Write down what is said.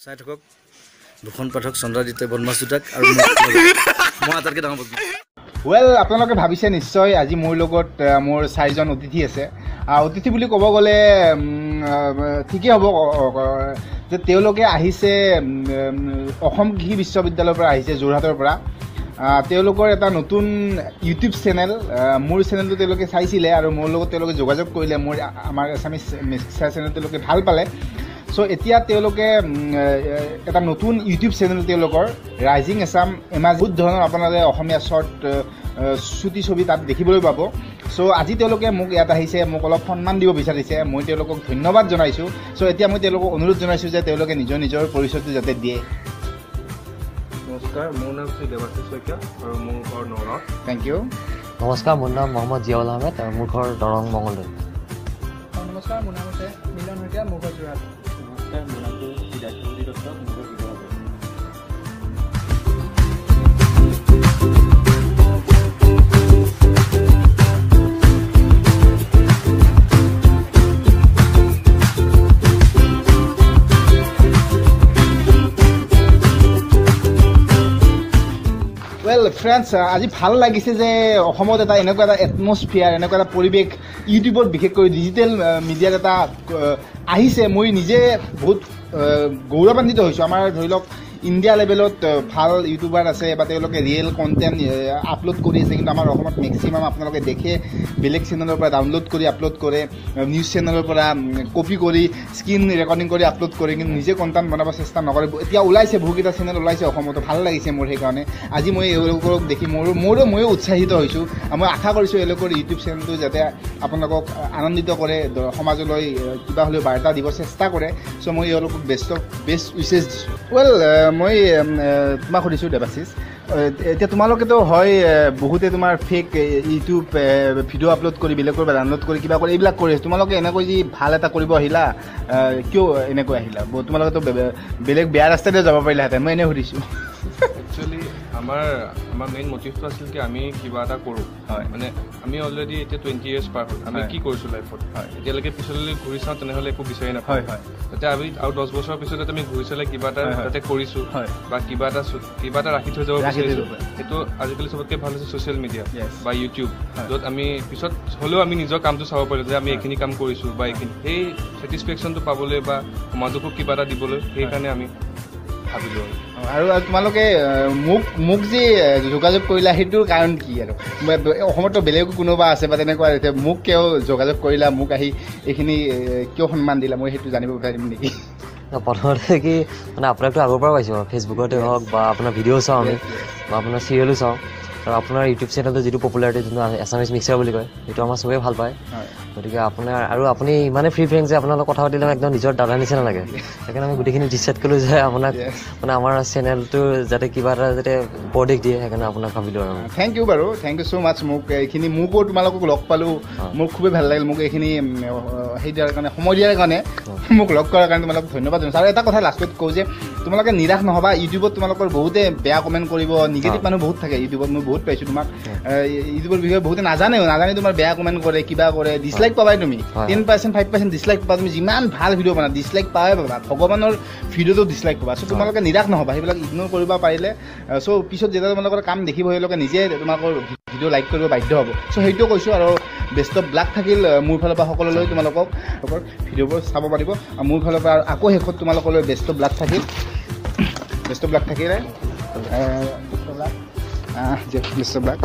চাই থাকক ভূষণ পাঠক চন্দ্ৰাদিত্য বনমাছ দুটাক আৰু মই আটাইতকৈ ডাঙৰ বদমাছ। ৱেল আপোনালোকে ভাবিছে নিশ্চয় আজি মোৰ লগত মোৰ 4জন অতিথি আছে। অতিথি বুলি ক'ব গ'লে ঠিকেই হ'ব যে তেওঁলোকে আহিছে অসম কৃষি বিশ্ববিদ্যালয়ৰ পৰা আহিছে, যোৰহাটৰ পৰা। তেওঁলোকৰ এটা নতুন ইউটিউব চেনেল, মোৰ চেনেলটো তেওঁলোকে চাইছিলে আৰু মোৰ লগত তেওঁলোকে যোগাযোগ কৰিলে। আমাৰ আছামিজ মিক্সাৰ চেনেল তেওঁলোকে ভাল পালে। চ' এতিয়া তেওঁলোকে এটা নতুন ইউটিউব চেনেল তেওঁলোকৰ ৰাইজিং আছাম এমাজ, বহুত ধৰণৰ আপোনালোকে অসমীয়া শ্বৰ্ট চুটি ছবি তাত দেখিবলৈ পাব। চ' আজি তেওঁলোকে মোক ইয়াত আহিছে, মোক অলপ সন্মান দিব বিচাৰিছে, মই তেওঁলোকক ধন্যবাদ জনাইছোঁ। চ' এতিয়া মই তেওঁলোকক অনুৰোধ জনাইছোঁ যে তেওঁলোকে নিজৰ পৰিচয়টো যাতে দিয়ে। নমস্কাৰ, মোৰ নাম শ্ৰী দেৱাশীষ শইকীয়া আৰু মোৰ ঘৰ নগাঁও। Thank U. নমস্কাৰ, মোৰ নাম মহম্মদ জিয়াউল আহমেদ আৰু মোৰ ঘৰ দৰং মঙলদৈ। নমস্কাৰ, মোৰ নাম হৈছে মিলন শইকীয়া, মোৰ ঘৰ যোৰহাট। নমস্কাৰ, মোৰ নামটো সিদ্ধাৰ্থ দত্ত, মোৰ ঘৰ শিৱসাগৰ। ৱেল ফ্ৰেণ্ডছ, আজি ভাল লাগিছে যে অসমত এটা এনেকুৱা এটা এটমছফিয়াৰ, এনেকুৱা এটা পৰিৱেশ ইউটিউবত বিশেষকৈ ডিজিটেল মিডিয়াত এটা আহিছে। মই নিজে বহুত গৌৰৱান্বিত হৈছোঁ। আমাৰ ধৰি লওক ইণ্ডিয়া লেভেলত ভাল ইউটিউবাৰ আছে বা তেওঁলোকে ৰিয়েল কণ্টেণ্ট আপলোড কৰি আছে, কিন্তু আমাৰ অসমত মেক্সিমাম আপোনালোকে দেখে বেলেগ চেনেলৰ পৰা ডাউনলোড কৰি আপলোড কৰে, নিউজ চেনেলৰ পৰা কপি কৰি স্ক্ৰীণ ৰেকৰ্ডিং কৰি আপলোড কৰে, কিন্তু নিজে কণ্টেণ্ট বনাব চেষ্টা নকৰে। এতিয়া ওলাইছে, বহুকেইটা চেনেল ওলাইছে অসমতো, ভাল লাগিছে মোৰ। সেইকাৰণে আজি মই এওঁলোকক দেখি ময়ো উৎসাহিত হৈছোঁ। মই আশা কৰিছোঁ এওঁলোকৰ ইউটিউব চেনেলটো যাতে আপোনালোকক আনন্দিত কৰে, সমাজলৈ কিবা হ'লেও বাৰ্তা দিব চেষ্টা কৰে। চ' মই এওঁলোকক বেষ্ট উইচেছ দিছোঁ। ৱেল মই তোমাক সুধিছোঁ দেৱাশীষ, এতিয়া তোমালোকেতো হয় বহুতে তোমাৰ ফেক ইউটিউব ভিডিঅ' আপলোড কৰি বেলেগৰ পৰা ডাউনলোড কৰি কিবা কৰি এইবিলাক কৰি আছে। তোমালোকে এনেকৈ যি ভাল এটা কৰিব আহিলা, কিয় এনেকৈ আহিলা? তোমালোকেতো বেলেগ বেয়া ৰাস্তাতে যাব পাৰিলাহেঁতেন, মই এনেই সুধিছোঁ। একচুৱেলি আমাৰ মেইন মটিভটো আছিল কি আমি কিবা এটা কৰোঁ। হয়, মানে আমি অলৰেডি এতিয়া 20 years পাৰ হ'ল, আমি কি কৰিছোঁ লাইফত। হয়, এতিয়ালৈকে পিছলৈ ঘূৰি চাওঁ তেনেহ'লে একো বিচাৰি নাপায়। হয়, তাতে আমি আৰু 10 বছৰৰ পিছত আমি ঘূৰি চালে কিবা এটা তাতে কৰিছোঁ বা কিবা এটা ৰাখি থৈ যাব বিচাৰিছোঁ। সেইটো আজিকালি চবতকৈ ভাল হৈছে ছ'চিয়েল মিডিয়া বা ইউটিউব, য'ত আমি পিছত হ'লেও আমি নিজৰ কামটো চাব পাৰিলোঁ যে আমি এইখিনি কাম কৰিছোঁ বা এইখিনি, সেই ছেটিছফেকশ্যনটো পাবলৈ বা সমাজকো কিবা এটা দিবলৈ, সেইকাৰণে আমি ভাবিলোঁ। আৰু তোমালোকে মোক যি যোগাযোগ কৰিলা সেইটোৰ কাৰণ কি? আৰু অসমতো বেলেগো কোনোবা আছে বা তেনেকুৱা, মোক কিয় যোগাযোগ কৰিলা, মোক আহি এইখিনি কিয় সন্মান দিলা, মই সেইটো জানিব বিচাৰিম নেকি? প্ৰথমতে কি মানে আপোনাকতো আগৰ পৰা পাইছোঁ, ফেচবুকতে হওক বা আপোনাৰ ভিডিঅ' চাওঁ আমি বা আপোনাৰ চিৰিয়েলো চাওঁ। আৰু আপোনাৰ ইউটিউব চেনেলটো যিটো পপুলাৰিটি, যোনটো আছামিজ মিক্সাৰ বুলি কয়, সেইটো আমাৰ চবেই ভাল পায়। গতিকে আপোনাৰ আৰু আপুনি ইমানে ফ্ৰী ফ্ৰেংক যে আপোনাৰ লগত কথা পাতিলে একদম নিজৰ দাদাৰ নিচিনা লাগে। সেইকাৰণে আমি গোটেইখিনি ডিচাইড কৰিলোঁ যে আপোনাক মানে আমাৰ চেনেলটো যাতে কিবা এটা যাতে উপদেশ দিয়ে, সেইকাৰণে আপোনাক ভাবিলোঁ। আৰু থেংক ইউ বাৰু, থেংক ইউ ছ' মাছ। মোক এইখিনি মোকো তোমালোকক লগ পালোঁ, মোৰ খুবেই ভাল লাগিল। মোক এইখিনি সেই দিয়াৰ কাৰণে, সময় দিয়াৰ কাৰণে, মোক লগ কৰাৰ কাৰণে তোমালোকক ধন্যবাদ জনাইছোঁ। আৰু এটা কথা লাষ্টত কওঁ যে তোমালোকে নিৰাশ নহ'বা। ইউটিউবত তোমালোকৰ বহুতে বেয়া কমেণ্ট কৰিব, নিগেটিভ মানুহ বহুত থাকে ইউটিউবত, মই বহুত পাইছোঁ। তোমাক ইউটিউবৰ বিষয়ে বহুতে নাজানে তোমাৰ বেয়া কমেণ্ট কৰে, কিবা কৰে, ডিছলাইক পাবাই তুমি। 10% 5% ডিছলাইক পাবা। তুমি যিমান ভাল ভিডিঅ' বনা ডিছলাইক পাবাই পাবা, ভগৱানৰ ভিডিঅ'টো ডিছলাইক পাবা। চ' তোমালোকে নিৰাশ নহ'বা, সেইবিলাক ইগন'ৰ কৰিব পাৰিলে। চ' পিছত যেতিয়া তোমালোকৰ কাম দেখিব, সেইলোকে নিজে তোমালোকৰ ভিডিঅ' লাইক কৰিব বাধ্য হ'ব। চ' সেইটোও কৈছোঁ। আৰু বেষ্ট অফ লাক থাকিল মোৰ ফালৰ পৰা সকলোলৈ, তোমালোকক ভিডিঅ'বোৰ চাব পাৰিব। আৰু মোৰ ফালৰ পৰা আকৌ শেষত তোমালোকলৈ বেষ্ট অফ লাক থাকিল, বেষ্ট অফ লাক থাকিলে বেষ্ট অফ লাক।